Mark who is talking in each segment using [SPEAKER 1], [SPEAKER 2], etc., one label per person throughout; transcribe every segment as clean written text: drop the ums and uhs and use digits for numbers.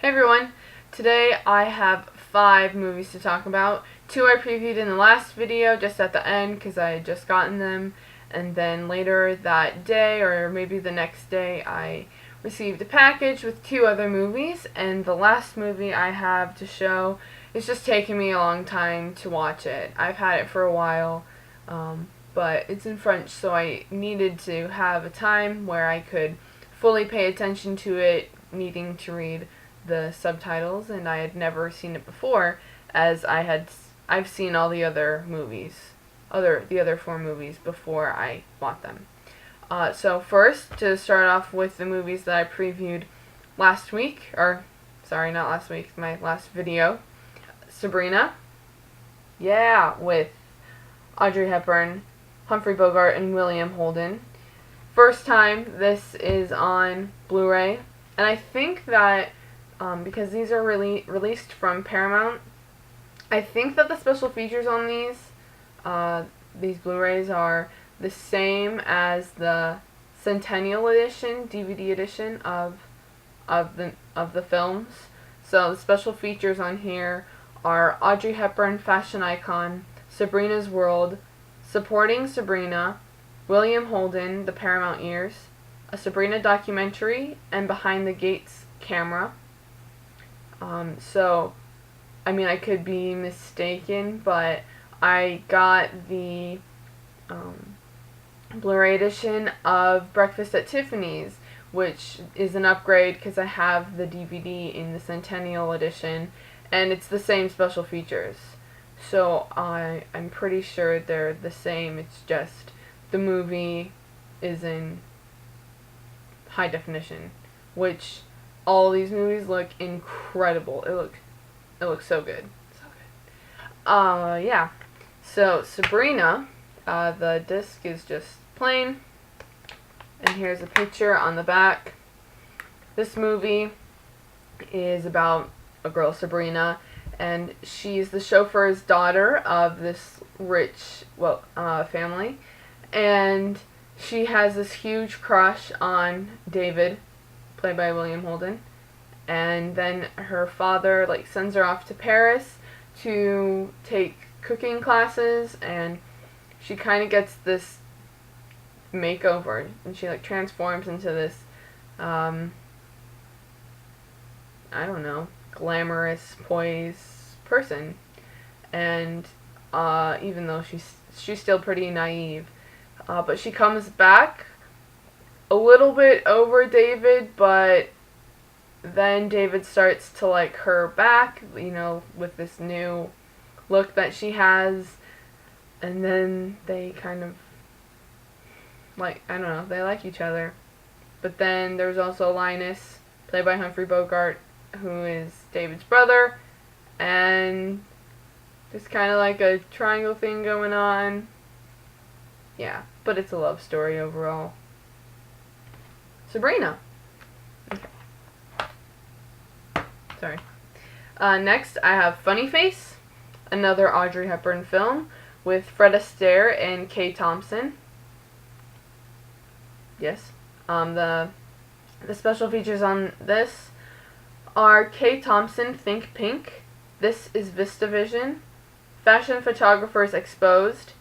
[SPEAKER 1] Hey everyone, today I have 5 movies to talk about. 2 I previewed in the last video just at the end because I had just gotten them, and then later that day or maybe the next day I received a package with 2 other movies, and the last movie I have to show is just taking me a long time to watch it. I've had it for a while, but it's in French, so I needed to have a time where I could fully pay attention to it, needing to read the subtitles, and I had never seen it before, as I've seen all the other movies, the other 4 movies before I bought them. So first, to start off with the movies that I previewed last week, or sorry, not last week, my last video, Sabrina, with Audrey Hepburn, Humphrey Bogart, and William Holden. First time this is on Blu-ray, and I think that because these are released from Paramount, I think that the special features on these Blu-rays are the same as the Centennial Edition, DVD edition of the films. So the special features on here are Audrey Hepburn, fashion icon, Sabrina's World, supporting Sabrina, William Holden, the Paramount years, a Sabrina documentary, and Behind the Gates camera. So, I mean, I could be mistaken, but I got the Blu-ray edition of Breakfast at Tiffany's, which is an upgrade because I have the DVD in the Centennial edition, and it's the same special features. So I'm pretty sure they're the same. It's just the movie is in high definition, which all these movies look incredible. It looks so good. So good. Yeah. So Sabrina, the disc is just plain, and here's a picture on the back. This movie is about a girl, Sabrina, and she's the chauffeur's daughter of this rich, family, and she has this huge crush on David, played by William Holden, and then her father sends her off to Paris to take cooking classes, and she kind of gets this makeover, and she transforms into this I don't know, glamorous, poised person, and even though she's still pretty naive, but she comes back a little bit over David, but then David starts to like her back, with this new look that she has, and then they kind of I don't know, they like each other. But then there's also Linus, played by Humphrey Bogart, who is David's brother, and there's kind of like a triangle thing going on. Yeah, but it's a love story overall. Sabrina. Okay. Sorry. Next, I have Funny Face, another Audrey Hepburn film with Fred Astaire and Kay Thompson. Yes. The special features on this are Kay Thompson, Think Pink, This is VistaVision, Fashion Photographers Exposed,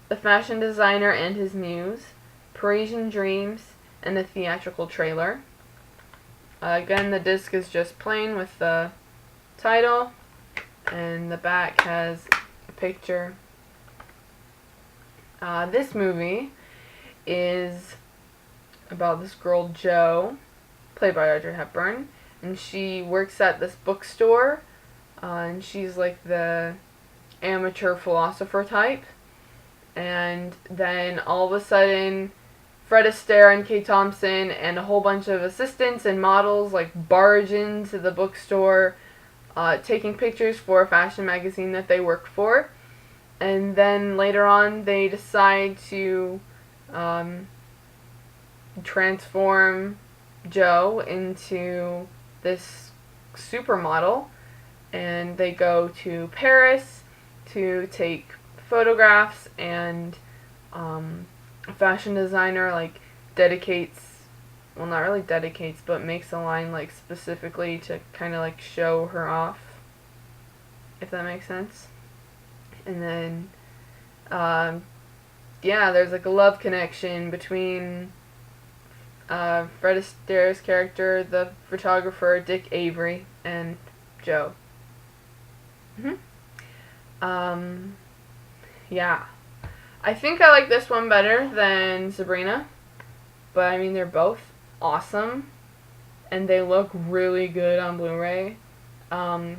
[SPEAKER 1] The Fashion Designer and His Muse, Parisian Dreams, and a theatrical trailer. Again, the disc is just plain with the title, and the back has a picture. This movie is about this girl, Jo, played by Audrey Hepburn, and she works at this bookstore, and she's like the amateur philosopher type, and then all of a sudden Fred Astaire and Kay Thompson and a whole bunch of assistants and models barge into the bookstore, taking pictures for a fashion magazine that they work for, and then later on they decide to transform Jo into this supermodel, and they go to Paris to take photographs, and a fashion designer dedicates well, not really dedicates, but makes a line like specifically to kind of like show her off, if that makes sense. And then, yeah, there's like a love connection between Fred Astaire's character, the photographer Dick Avery, and Joe. Yeah. I think I like this one better than Sabrina, but I mean, they're both awesome, and they look really good on Blu-ray. I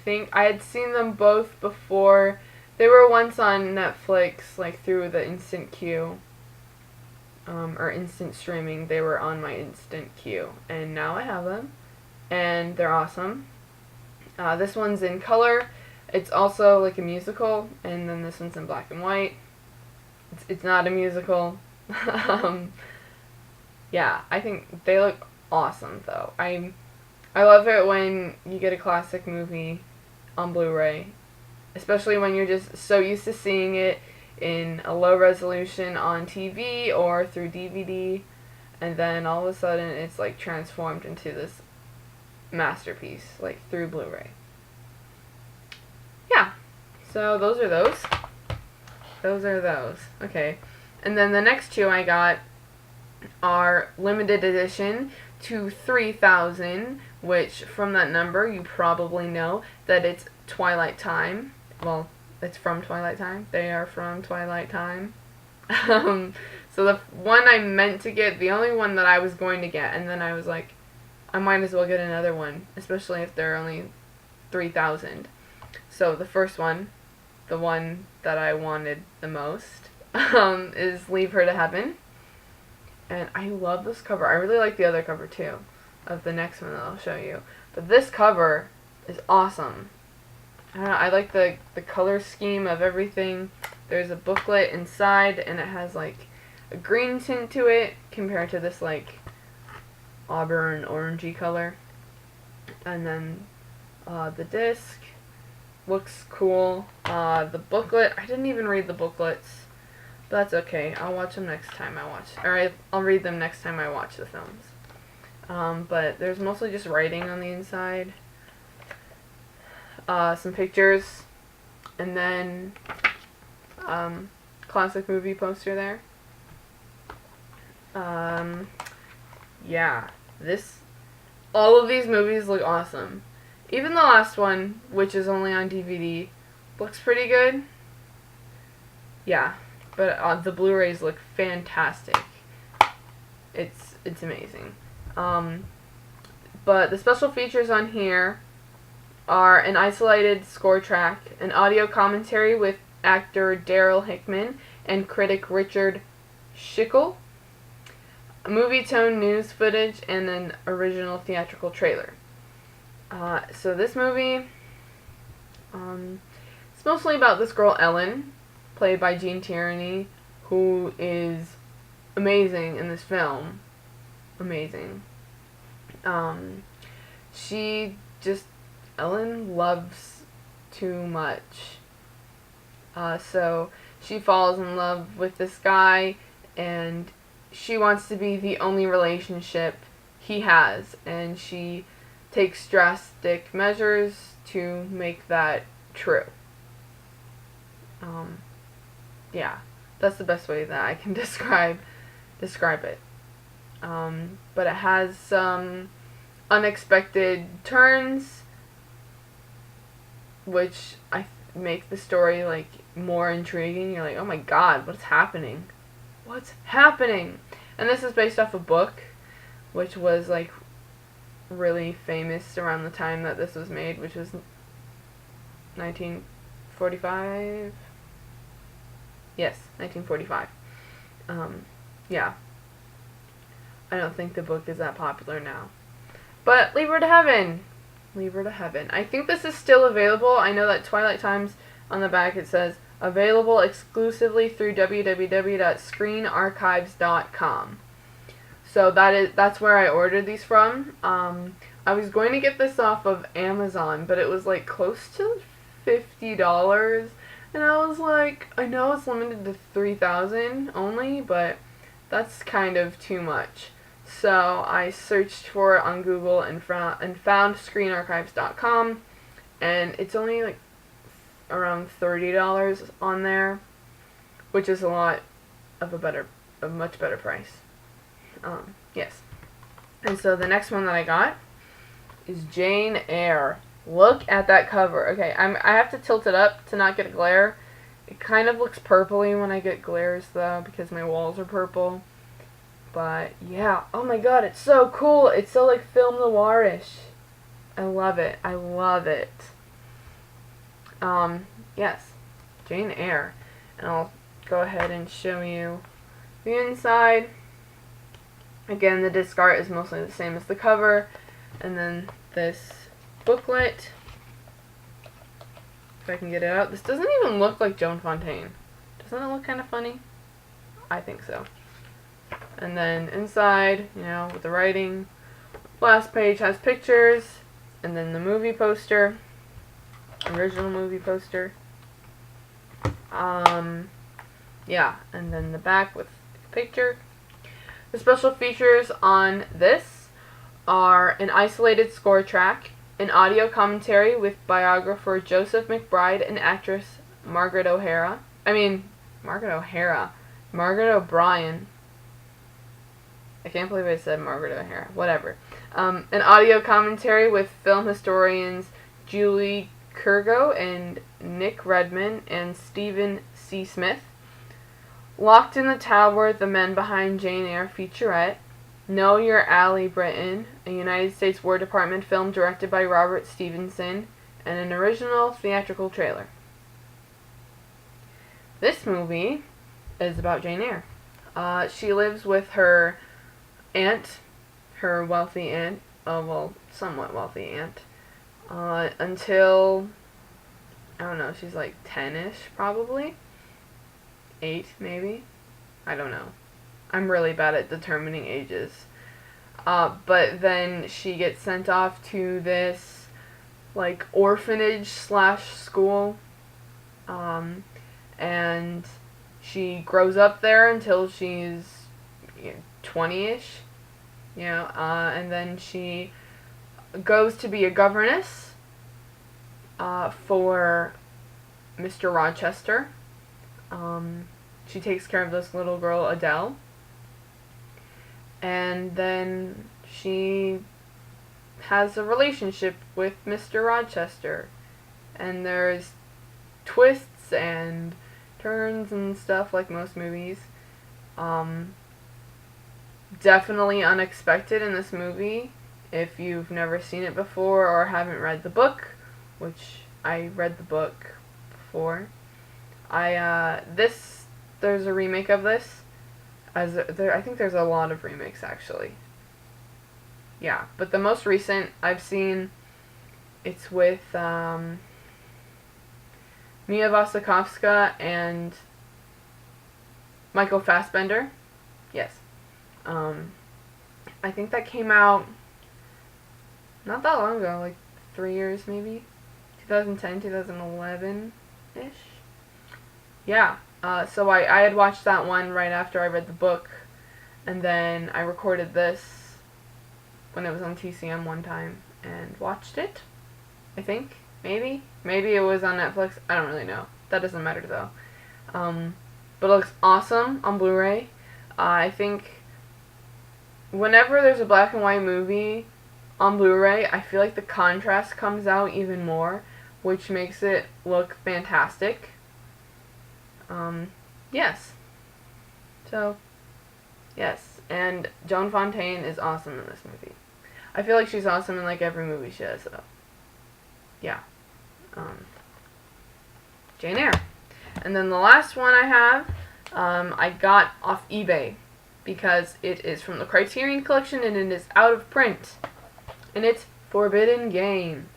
[SPEAKER 1] think I had seen them both before. They were once on Netflix, like through the instant queue, or instant streaming. They were on my instant queue, and now I have them, and they're awesome. This one's in color. It's also like a musical, and then this one's in black and white. It's not a musical. Yeah, I think they look awesome though. I love it when you get a classic movie on Blu-ray, especially when you're just so used to seeing it in a low resolution on TV or through DVD, and then all of a sudden it's like transformed into this masterpiece, like through Blu-ray. Yeah, so those are those. Those are those. Okay, and then the next two I got are limited edition to 3,000, which from that number you probably know that it's Twilight Time. Well, it's from Twilight Time. They are from Twilight Time. So the one I meant to get, the only one that I was going to get, and then I was like, I might as well get another one, especially if they're only 3,000. So the first one, the one that I wanted the most, is Leave Her to Heaven. And I love this cover. I really like the other cover too, of the next one that I'll show you. But this cover is awesome. I don't know, I like the color scheme of everything. There's a booklet inside, and it has like a green tint to it compared to this like auburn orangey color. And then the disc looks cool. The booklet, I didn't even read the booklets, but that's okay. I'll watch them next time I watch, or I'll read them next time I watch the films. But there's mostly just writing on the inside, some pictures, and then classic movie poster there. Yeah, all of these movies look awesome. Even the last one, which is only on DVD, looks pretty good. Yeah, but the Blu-rays look fantastic. It's amazing. But the special features on here are an isolated score track, an audio commentary with actor Daryl Hickman and critic Richard Schickel, a movie tone news footage, and an original theatrical trailer. So this movie, it's mostly about this girl Ellen, played by Jean Tierney, who is amazing in this film. Amazing. Ellen loves too much. So she falls in love with this guy, and she wants to be the only relationship he has, and she takes drastic measures to make that true. Yeah, that's the best way that I can describe it. But it has some unexpected turns, which make the story like more intriguing. You're like, oh my god, what's happening? What's happening? And this is based off a book, which was like really famous around the time that this was made, which was 1945. Yes, 1945. Yeah. I don't think the book is that popular now. But Leave Her to Heaven. Leave Her to Heaven. I think this is still available. I know that Twilight Times, on the back it says, available exclusively through www.screenarchives.com. So that's where I ordered these from. I was going to get this off of Amazon, but it was like close to $50. And I was like, I know it's limited to 3,000 only, but that's kind of too much. So I searched for it on Google and found screenarchives.com, and it's only like around $30 on there, which is a much better price. Yes. And so the next one that I got is Jane Eyre. Look at that cover. Okay, I have to tilt it up to not get glare. It kind of looks purpley when I get glares though, because my walls are purple. But yeah, oh my god, it's so cool. It's so like film noir-ish. I love it. I love it. Yes, Jane Eyre. And I'll go ahead and show you the inside. Again, the disc art is mostly the same as the cover. And then this booklet. If I can get it out. This doesn't even look like Joan Fontaine. Doesn't it look kind of funny? I think so. And then inside, you know, with the writing. Last page has pictures. And then the movie poster. Original movie poster. Yeah, and then the back with the picture. The special features on this are an isolated score track, an audio commentary with biographer Joseph McBride and actress Margaret O'Brien. I can't believe I said Margaret O'Hara. Whatever. An audio commentary with film historians Julie Kurgo and Nick Redman and Stephen C. Smith. Locked in the Tower, The Men Behind Jane Eyre featurette. Know Your Ally Britain, a United States War Department film directed by Robert Stevenson, and an original theatrical trailer. This movie is about Jane Eyre. She lives with her aunt, her wealthy aunt, somewhat wealthy aunt, until, I don't know, she's like 10-ish probably. 8 maybe? I don't know. I'm really bad at determining ages. But then she gets sent off to this like orphanage / school. And she grows up there until she's 20-ish. And then she goes to be a governess for Mr. Rochester. She takes care of this little girl, Adele. And then she has a relationship with Mr. Rochester. And there's twists and turns and stuff like most movies. Definitely unexpected in this movie if you've never seen it before or haven't read the book, which I read the book before. There's a remake of this. I think there's a lot of remakes actually. Yeah, but the most recent I've seen, it's with Mia Wasikowska and Michael Fassbender. Yes. I think that came out not that long ago, like 3 years maybe. 2010, 2011-ish. Yeah. So I had watched that one right after I read the book, and then I recorded this when it was on TCM one time and watched it, I think. Maybe it was on Netflix. I don't really know. That doesn't matter though. But it looks awesome on Blu-ray. I think whenever there's a black and white movie on Blu-ray, I feel like the contrast comes out even more, which makes it look fantastic. Yes. So, yes. And Joan Fontaine is awesome in this movie. I feel like she's awesome in like every movie she does, though. Yeah. Jane Eyre. And then the last one I have, I got off eBay because it is from the Criterion Collection and it is out of print. And it's Forbidden Games.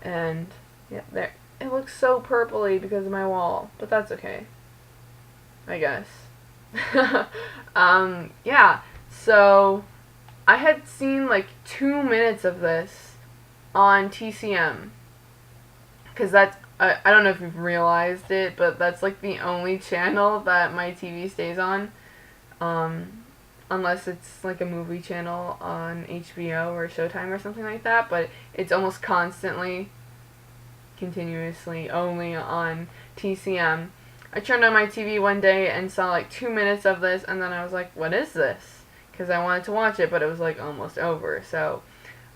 [SPEAKER 1] And, yeah, there. It looks so purpley because of my wall, but that's okay, I guess. Yeah, so I had seen like 2 minutes of this on TCM, because that's, I don't know if you've realized it, but that's like the only channel that my TV stays on, unless it's like a movie channel on HBO or Showtime or something like that, but it's almost constantly, continuously only on TCM. I turned on my TV one day and saw like 2 minutes of this, and then I was like, what is this? Because I wanted to watch it, but it was like almost over. So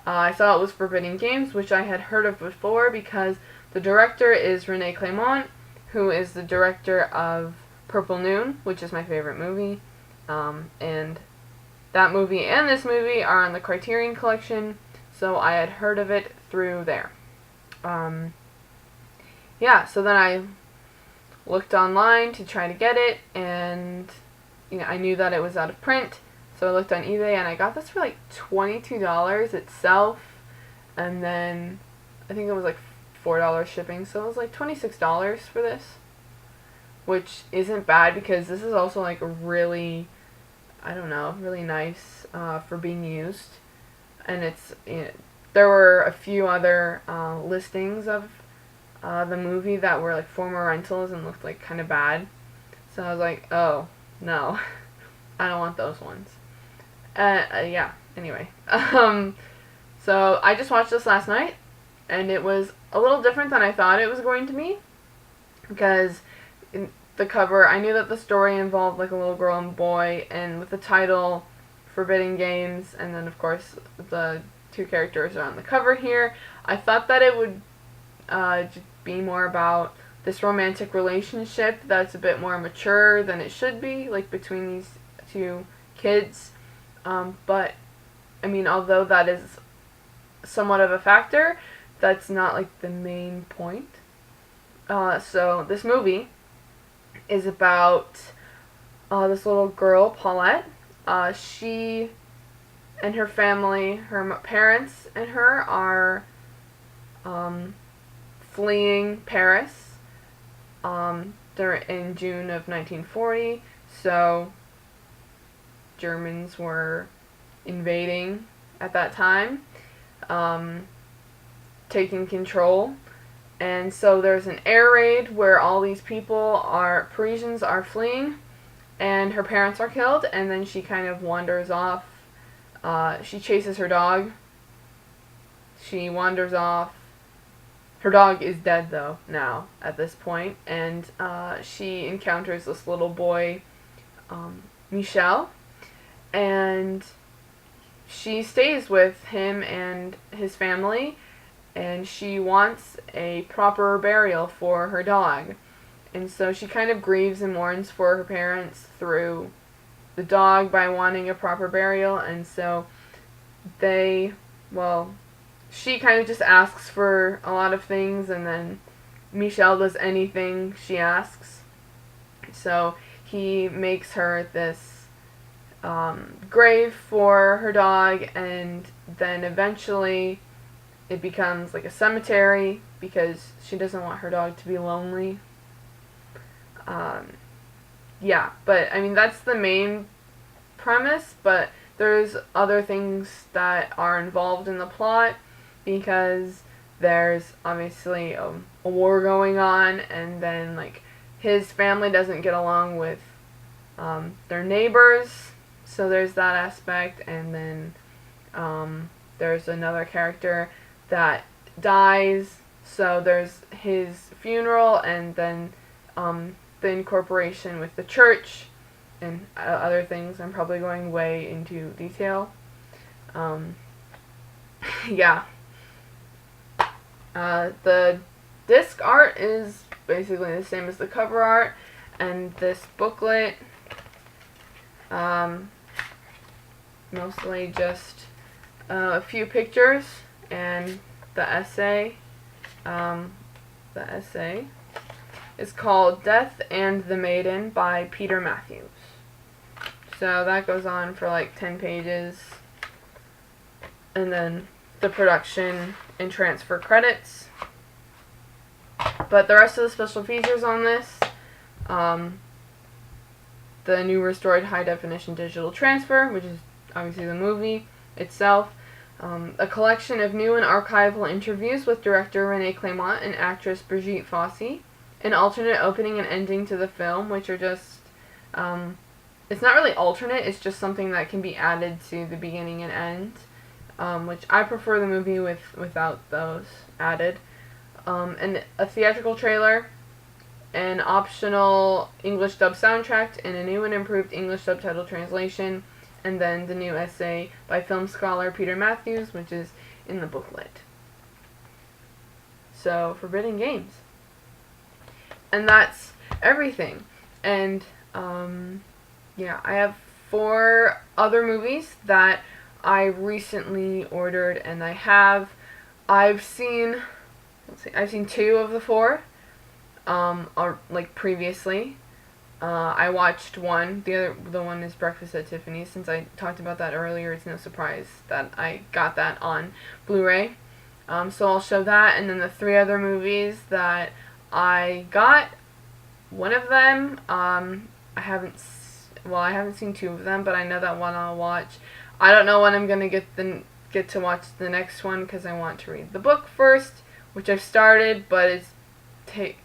[SPEAKER 1] I saw it was Forbidden Games, which I had heard of before because the director is René Clément, who is the director of Purple Noon, which is my favorite movie. And that movie and this movie are on the Criterion Collection, so I had heard of it through there. Yeah, so then I looked online to try to get it, and I knew that it was out of print, so I looked on eBay, and I got this for like $22 itself, and then I think it was like $4 shipping, so it was like $26 for this, which isn't bad because this is also like really, I don't know, really nice for being used, and it's there were a few other listings of the movie that were like former rentals and looked like kind of bad, so I was like, oh no, I don't want those ones. Yeah, anyway, so I just watched this last night, and it was a little different than I thought it was going to be, because in the cover, I knew that the story involved like a little girl and boy, and with the title Forbidden Games, and then of course the two characters are on the cover here, I thought that it would be more about this romantic relationship that's a bit more mature than it should be, like between these two kids, but I mean, although that is somewhat of a factor, that's not like the main point. So this movie is about this little girl, Paulette. She and her family, her parents and her, are fleeing Paris. They're in June of 1940, so Germans were invading at that time, taking control. And so there's an air raid where all these Parisians are fleeing, and her parents are killed, and then she kind of wanders off. She chases her dog. She wanders off. Her dog is dead, though, now, at this point, and she encounters this little boy, Michel, and she stays with him and his family, and she wants a proper burial for her dog. And so she kind of grieves and mourns for her parents through the dog by wanting a proper burial, and so she kind of just asks for a lot of things, and then Michel does anything she asks. So he makes her this grave for her dog, and then eventually it becomes like a cemetery because she doesn't want her dog to be lonely. Yeah, but I mean, that's the main premise, but there's other things that are involved in the plot, because there's obviously a war going on, and then like his family doesn't get along with their neighbors, so there's that aspect, and then there's another character that dies, so there's his funeral, and then the incorporation with the church and other things. I'm probably going way into detail. Yeah. The disc art is basically the same as the cover art, and this booklet, mostly just a few pictures and the essay. The essay is called Death and the Maiden by Peter Matthews. So that goes on for like 10 pages. And then the production and transfer credits. But the rest of the special features on this, the new restored high definition digital transfer, which is obviously the movie itself, a collection of new and archival interviews with director René Clément and actress Brigitte Fossey, an alternate opening and ending to the film, which are just it's not really alternate, it's just something that can be added to the beginning and end, which I prefer the movie without those added. And a theatrical trailer, an optional English dub soundtrack, and a new and improved English subtitle translation, and then the new essay by film scholar Peter Matthews, which is in the booklet. So, Forbidden Games. And that's everything. And, yeah, I have 4 other movies that I recently ordered, and I've seen 2 of the 4, like previously. I watched one. The one is Breakfast at Tiffany's. Since I talked about that earlier, it's no surprise that I got that on Blu-ray. So I'll show that, and then the 3 other movies that I got. One of them, I haven't seen 2 of them, but I know that one I'll watch. I don't know when I'm gonna get to watch the next one because I want to read the book first, which I've started, but it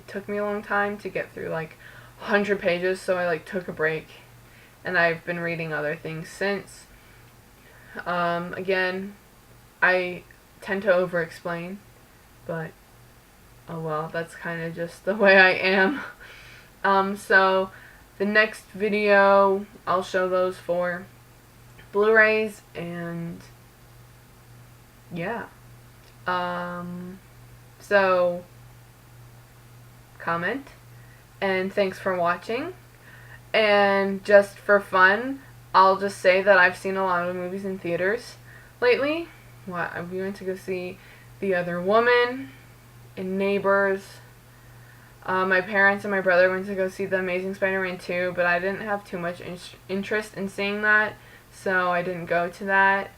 [SPEAKER 1] took me a long time to get through like 100 pages, so I took a break, and I've been reading other things since. Again, I tend to over-explain, but oh well, that's kind of just the way I am. So the next video, I'll show those 4 Blu-rays, and yeah. So comment, and thanks for watching. And just for fun, I'll just say that I've seen a lot of movies in theaters lately. We went to go see The Other Woman and Neighbors. My parents and my brother went to go see The Amazing Spider-Man 2, but I didn't have too much interest in seeing that, so I didn't go to that.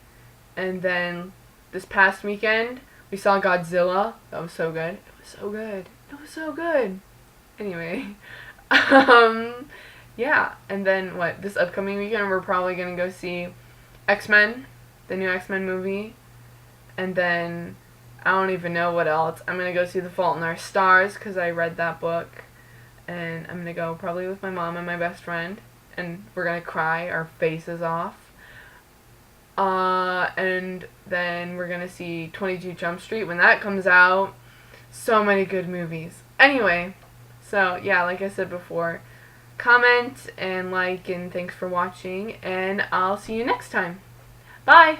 [SPEAKER 1] And then this past weekend, we saw Godzilla. That was so good. It was so good. It was so good. Anyway, yeah. And then this upcoming weekend, we're probably gonna go see X-Men, the new X-Men movie. And then I don't even know what else. I'm going to go see The Fault in Our Stars because I read that book. And I'm going to go probably with my mom and my best friend. And we're going to cry our faces off. And then we're going to see 22 Jump Street when that comes out. So many good movies. Anyway, so yeah, like I said before, comment and like, and thanks for watching. And I'll see you next time. Bye!